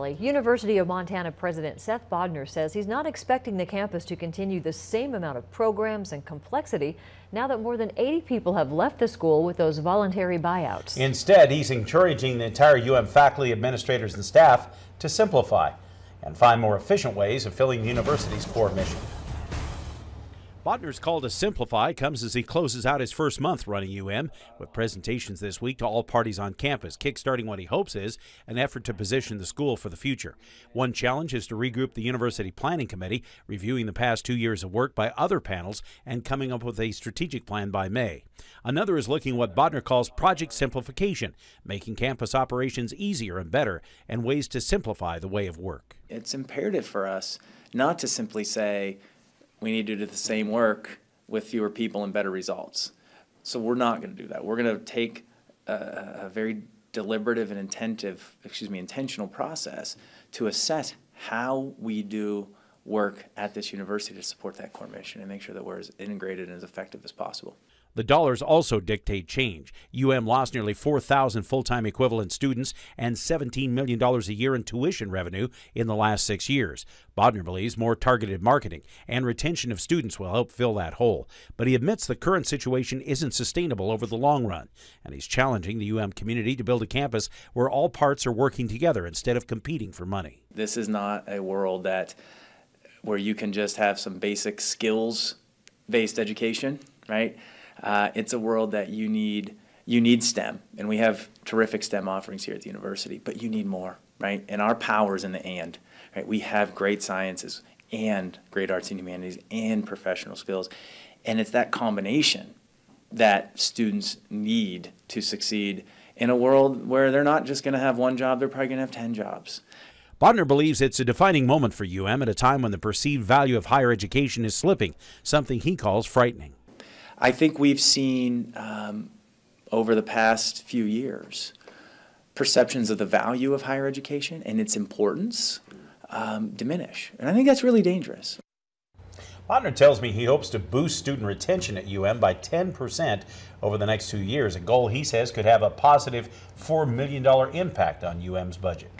University of Montana President Seth Bodner says he's not expecting the campus to continue the same amount of programs and complexity now that more than 80 people have left the school with those voluntary buyouts. Instead, he's encouraging the entire UM faculty, administrators, and staff to simplify and find more efficient ways of filling the university's core mission. Bodner's call to simplify comes as he closes out his first month running UM, with presentations this week to all parties on campus, kickstarting what he hopes is an effort to position the school for the future. One challenge is to regroup the University Planning Committee, reviewing the past 2 years of work by other panels and coming up with a strategic plan by May. Another is looking at what Bodner calls project simplification, making campus operations easier and better, and ways to simplify the way of work. It's imperative for us not to simply say, we need to do the same work with fewer people and better results. So we're not going to do that. We're going to take a very deliberative and intentional process to assess how we do work at this university to support that core mission and make sure that we're as integrated and as effective as possible. The dollars also dictate change. UM lost nearly 4,000 full-time equivalent students and $17 million a year in tuition revenue in the last 6 years. Bodner believes more targeted marketing and retention of students will help fill that hole. But he admits the current situation isn't sustainable over the long run, and he's challenging the UM community to build a campus where all parts are working together instead of competing for money. This is not a world where you can just have some basic skills-based education, right? It's a world that you need STEM, and we have terrific STEM offerings here at the university, but you need more, right? And our power is in the and, right? We have great sciences and great arts and humanities and professional skills, and it's that combination that students need to succeed in a world where they're not just going to have one job, they're probably going to have 10 jobs. Bodner believes it's a defining moment for UM at a time when the perceived value of higher education is slipping, something he calls frightening. I think we've seen over the past few years perceptions of the value of higher education and its importance diminish. And I think that's really dangerous. Bodner tells me he hopes to boost student retention at UM by 10% over the next 2 years, a goal he says could have a positive $4 million impact on UM's budget.